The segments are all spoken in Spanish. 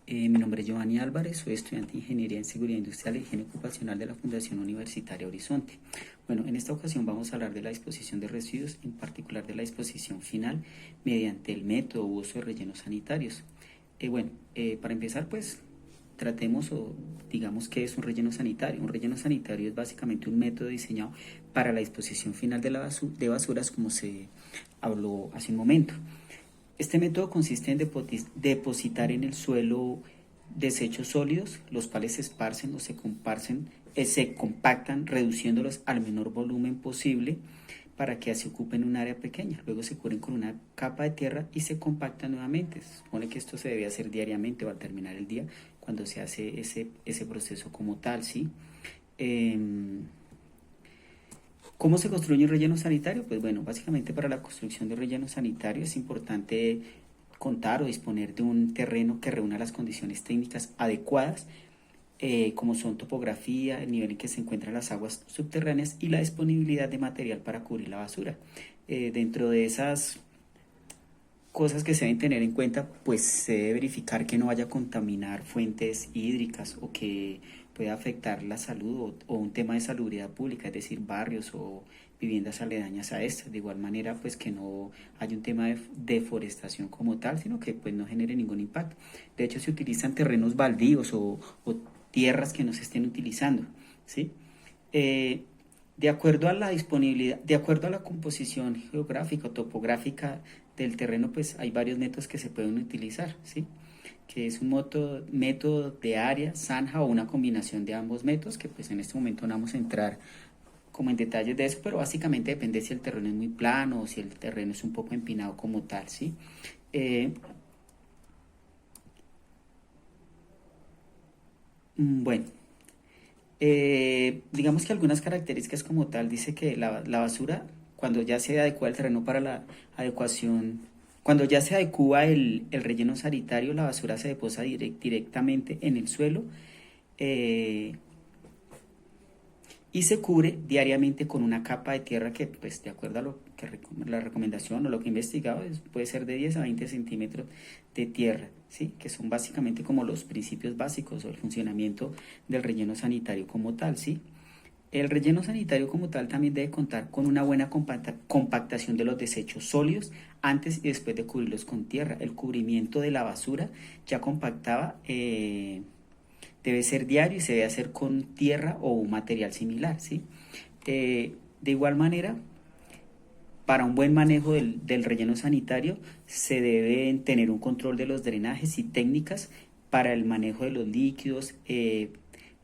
Mi nombre es Giovanni Álvarez, soy estudiante de Ingeniería en Seguridad Industrial e Higiene Ocupacional de la Fundación Universitaria Horizonte. Bueno, en esta ocasión vamos a hablar de la disposición de residuos, en particular de la disposición final mediante el método u uso de rellenos sanitarios. Para empezar, pues tratemos o digamos qué es un relleno sanitario. Un relleno sanitario es básicamente un método diseñado para la disposición final de basuras, como se habló hace un momento. Este método consiste en depositar en el suelo desechos sólidos, los cuales se esparcen o se compactan, reduciéndolos al menor volumen posible para que así ocupen un área pequeña. Luego se cubren con una capa de tierra y se compactan nuevamente. Se supone que esto se debe hacer diariamente o al terminar el día, cuando se hace ese proceso como tal, ¿sí? ¿Cómo se construye un relleno sanitario? Pues bueno, básicamente para la construcción de un relleno sanitario es importante contar o disponer de un terreno que reúna las condiciones técnicas adecuadas, como son topografía, el nivel en que se encuentran las aguas subterráneas y la disponibilidad de material para cubrir la basura. Dentro de esas cosas que se deben tener en cuenta, pues se debe verificar que no vaya a contaminar fuentes hídricas o que pueda afectar la salud o un tema de salubridad pública, es decir, barrios o viviendas aledañas a estas. De igual manera, pues que no haya un tema de deforestación como tal, sino que pues no genere ningún impacto. De hecho, se utilizan terrenos baldíos o tierras que no se estén utilizando, ¿sí? De acuerdo a la disponibilidad, de acuerdo a la composición geográfica o topográfica del terreno, pues hay varios métodos que se pueden utilizar, ¿sí? Que es un método de área, zanja o una combinación de ambos métodos, que pues en este momento no vamos a entrar como en detalles de eso, pero básicamente depende si el terreno es muy plano o si el terreno es un poco empinado como tal, ¿sí? Eh, bueno, digamos que algunas características como tal dice que la basura, cuando ya se adecua el terreno para la adecuación, cuando ya se adecua el relleno sanitario, la basura se deposa directamente en el suelo, eh, y se cubre diariamente con una capa de tierra que, pues, de acuerdo a lo que la recomendación o lo que he investigado, puede ser de 10 a 20 centímetros de tierra, ¿sí? Que son básicamente como los principios básicos o el funcionamiento del relleno sanitario como tal, ¿sí? El relleno sanitario como tal también debe contar con una buena compactación de los desechos sólidos antes y después de cubrirlos con tierra. El cubrimiento de la basura ya compactada debe ser diario y se debe hacer con tierra o un material similar, ¿sí? De igual manera, para un buen manejo del relleno sanitario se deben tener un control de los drenajes y técnicas para el manejo de los líquidos,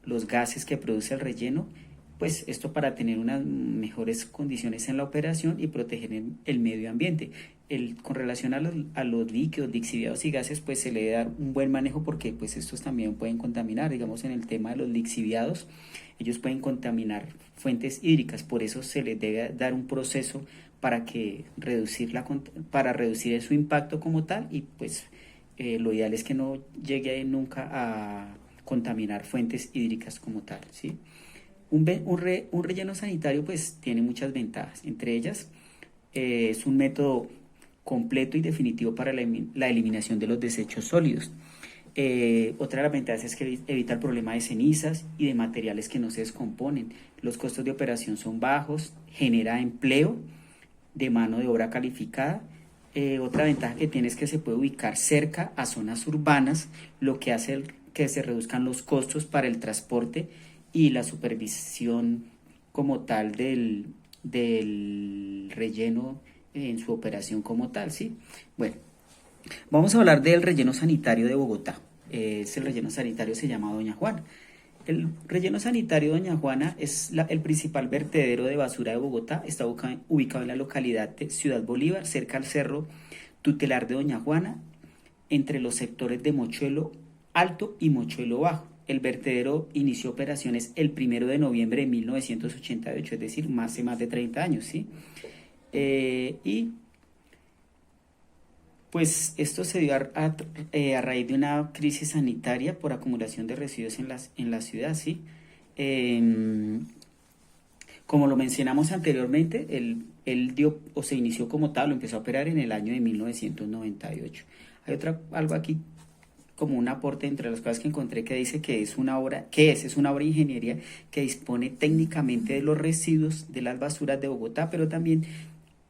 los gases que produce el relleno, pues esto para tener unas mejores condiciones en la operación y proteger el medio ambiente. Con relación a los líquidos, lixiviados y gases, pues se le debe dar un buen manejo porque pues estos también pueden contaminar. Digamos, en el tema de los lixiviados, ellos pueden contaminar fuentes hídricas, por eso se les debe dar un proceso para para reducir su impacto como tal y pues lo ideal es que no llegue nunca a contaminar fuentes hídricas como tal, ¿sí? Un relleno sanitario pues tiene muchas ventajas, entre ellas es un método completo y definitivo para la eliminación de los desechos sólidos. Otra de las ventajas es que evita el problema de cenizas y de materiales que no se descomponen. Los costos de operación son bajos, genera empleo de mano de obra calificada. Otra ventaja que tiene es que se puede ubicar cerca a zonas urbanas, lo que hace que se reduzcan los costos para el transporte y la supervisión como tal del relleno en su operación como tal, ¿sí? Bueno, vamos a hablar del relleno sanitario de Bogotá. El relleno sanitario se llama Doña Juana. El relleno sanitario Doña Juana es el principal vertedero de basura de Bogotá. Está ubicado en la localidad de Ciudad Bolívar, cerca al cerro tutelar de Doña Juana, entre los sectores de Mochuelo Alto y Mochuelo Bajo. El vertedero inició operaciones el 1 de noviembre de 1988, es decir, hace más de 30 años, ¿sí? Y pues esto se dio a raíz de una crisis sanitaria por acumulación de residuos en la ciudad, ¿sí? Eh, Como lo mencionamos anteriormente, él dio o se inició como tal, lo empezó a operar en el año de 1998. Hay algo aquí como un aporte entre las cosas que encontré que dice que es una obra, ¿qué es? Es una obra de ingeniería que dispone técnicamente de los residuos de las basuras de Bogotá, pero también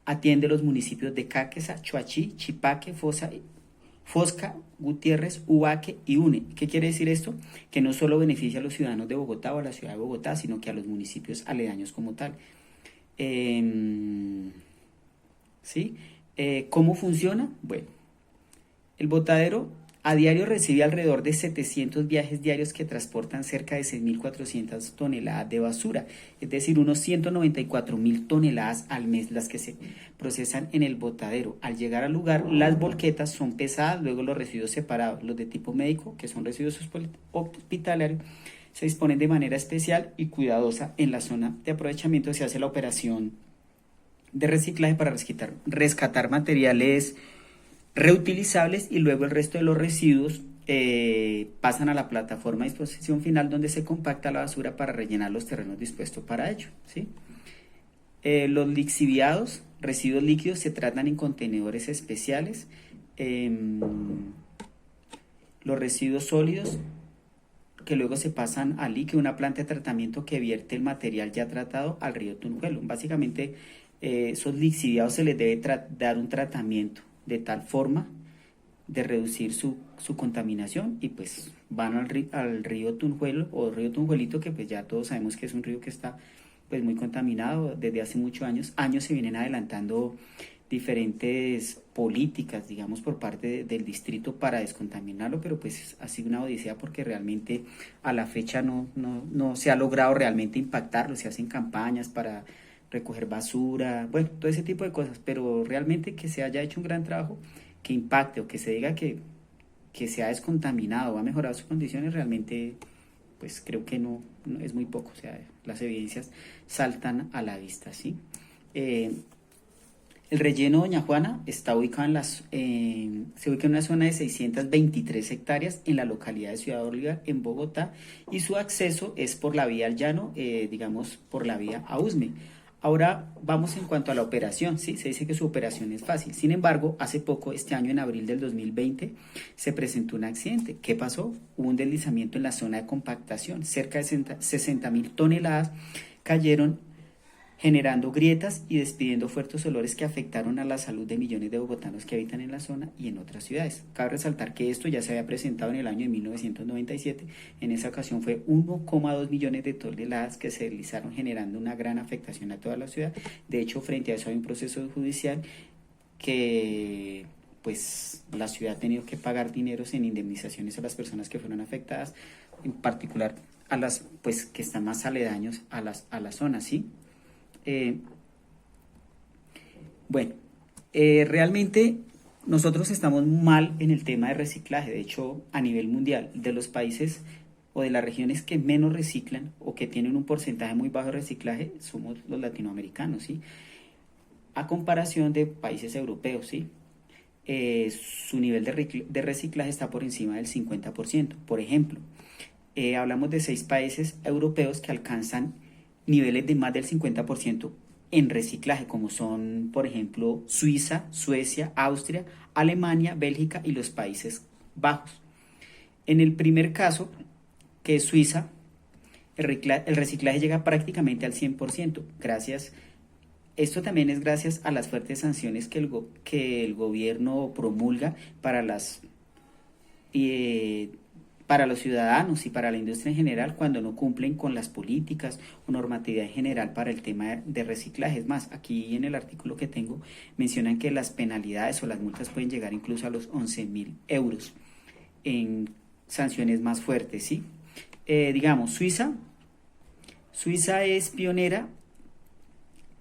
atiende los municipios de Cáqueza, Choachí, Chipaque, Fosca, Gutiérrez, Ubaque y Une. ¿Qué quiere decir esto? Que no solo beneficia a los ciudadanos de Bogotá o a la ciudad de Bogotá, sino que a los municipios aledaños como tal. ¿Sí? ¿Cómo funciona? Bueno, el botadero a diario recibe alrededor de 700 viajes diarios que transportan cerca de 6.400 toneladas de basura, es decir, unos 194.000 toneladas al mes las que se procesan en el botadero. Al llegar al lugar, las volquetas son pesadas, luego los residuos separados, los de tipo médico, que son residuos hospitalarios, se disponen de manera especial y cuidadosa en la zona de aprovechamiento. Se hace la operación de reciclaje para rescatar materiales reutilizables y luego el resto de los residuos pasan a la plataforma de disposición final donde se compacta la basura para rellenar los terrenos dispuestos para ello, ¿sí? Los lixiviados, residuos líquidos, se tratan en contenedores especiales. Los residuos sólidos que luego se pasan a líquido, una planta de tratamiento que vierte el material ya tratado al río Tunjuelo. Básicamente, esos lixiviados se les debe dar un tratamiento de tal forma de reducir su contaminación y pues van al río Tunjuelo o río Tunjuelito, que pues ya todos sabemos que es un río que está pues muy contaminado desde hace muchos años se vienen adelantando diferentes políticas, digamos, por parte del distrito para descontaminarlo, pero pues ha sido una odisea porque realmente a la fecha no se ha logrado realmente impactarlo. Se hacen campañas para recoger basura, bueno, todo ese tipo de cosas, pero realmente que se haya hecho un gran trabajo, que impacte o que se diga que se ha descontaminado o ha mejorado sus condiciones, realmente pues creo que no es muy poco. O sea, las evidencias saltan a la vista, ¿sí? El relleno Doña Juana está ubicado se ubica en una zona de 623 hectáreas en la localidad de Ciudad Bolívar, en Bogotá, y su acceso es por la vía al llano, digamos, por la vía a Usme. Ahora vamos en cuanto a la operación, ¿sí? Se dice que su operación es fácil. Sin embargo, hace poco, este año en abril del 2020, se presentó un accidente. ¿Qué pasó? Hubo un deslizamiento en la zona de compactación. Cerca de 60.000 toneladas cayeron, generando grietas y despidiendo fuertes olores que afectaron a la salud de millones de bogotanos que habitan en la zona y en otras ciudades. Cabe resaltar que esto ya se había presentado en el año de 1997. En esa ocasión fue 1,2 millones de toneladas que se deslizaron, generando una gran afectación a toda la ciudad. De hecho, frente a eso hay un proceso judicial que pues la ciudad ha tenido que pagar dineros en indemnizaciones a las personas que fueron afectadas, en particular a las pues que están más aledaños a la zona, ¿sí? Bueno, realmente nosotros estamos mal en el tema de reciclaje. De hecho, a nivel mundial, de los países o de las regiones que menos reciclan o que tienen un porcentaje muy bajo de reciclaje, somos los latinoamericanos, ¿sí? A comparación de países europeos, ¿sí? Su nivel de reciclaje está por encima del 50%. Por ejemplo, hablamos de 6 países europeos que alcanzan niveles de más del 50% en reciclaje, como son, por ejemplo, Suiza, Suecia, Austria, Alemania, Bélgica y los Países Bajos. En el primer caso, que es Suiza, el reciclaje llega prácticamente al 100%. Esto también es gracias a las fuertes sanciones que el gobierno promulga para para los ciudadanos y para la industria en general cuando no cumplen con las políticas o normatividad en general para el tema de reciclaje. Es más, aquí en el artículo que tengo mencionan que las penalidades o las multas pueden llegar incluso a los 11.000 euros en sanciones más fuertes, ¿sí? Digamos, Suiza es pionera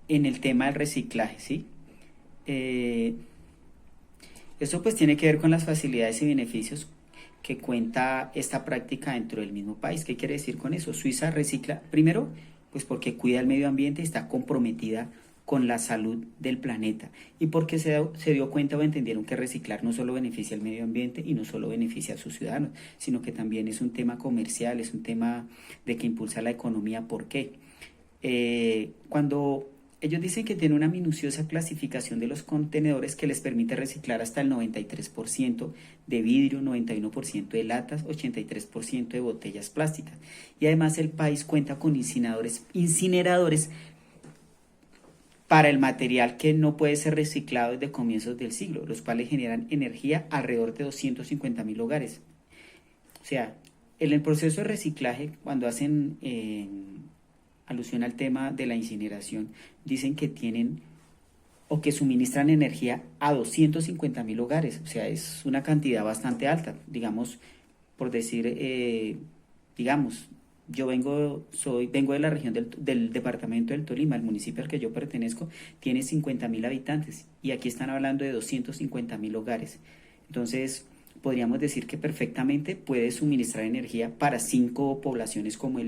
en el tema del reciclaje, ¿sí? Esto pues tiene que ver con las facilidades y beneficios que cuenta esta práctica dentro del mismo país. ¿Qué quiere decir con eso? Suiza recicla, primero, pues porque cuida el medio ambiente y está comprometida con la salud del planeta, y porque se dio cuenta o entendieron que reciclar no solo beneficia al medio ambiente y no solo beneficia a sus ciudadanos, sino que también es un tema comercial, es un tema de que impulsa la economía. ¿Por qué? Cuando Ellos dicen que tiene una minuciosa clasificación de los contenedores que les permite reciclar hasta el 93% de vidrio, 91% de latas, 83% de botellas plásticas. Y además el país cuenta con incineradores para el material que no puede ser reciclado desde comienzos del siglo, los cuales generan energía alrededor de 250.000 hogares. O sea, en el proceso de reciclaje, cuando hacen alusión al tema de la incineración, dicen que tienen o que suministran energía a 250.000 hogares. O sea, es una cantidad bastante alta. Digamos, por decir, digamos, yo vengo de la región del departamento del Tolima, el municipio al que yo pertenezco, tiene 50.000 habitantes y aquí están hablando de 250.000 hogares. Entonces, podríamos decir que perfectamente puede suministrar energía para 5 poblaciones como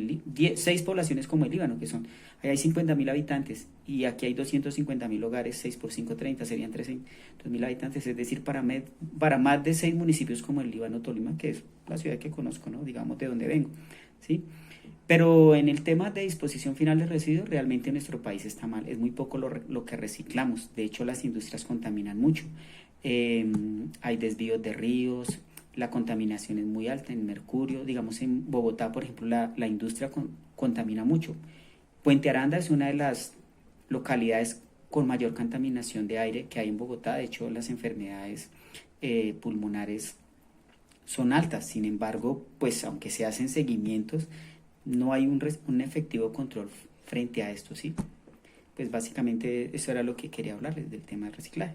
seis poblaciones como el Líbano, que son, ahí hay 50.000 habitantes y aquí hay 250.000 hogares, 6 por 5, 30, serían 300.000 habitantes, es decir, para más de 6 municipios como el Líbano, Tolima, que es la ciudad que conozco, ¿no? Digamos, de donde vengo, ¿sí? Pero en el tema de disposición final de residuos, realmente nuestro país está mal, es muy poco lo que reciclamos, de hecho las industrias contaminan mucho. Hay desvíos de ríos, la contaminación es muy alta en mercurio, digamos en Bogotá, por ejemplo, la industria contamina mucho. Puente Aranda es una de las localidades con mayor contaminación de aire que hay en Bogotá, de hecho las enfermedades pulmonares son altas, sin embargo, pues aunque se hacen seguimientos, no hay un efectivo control frente a esto, ¿sí? Pues básicamente eso era lo que quería hablarles del tema del reciclaje.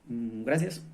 Gracias.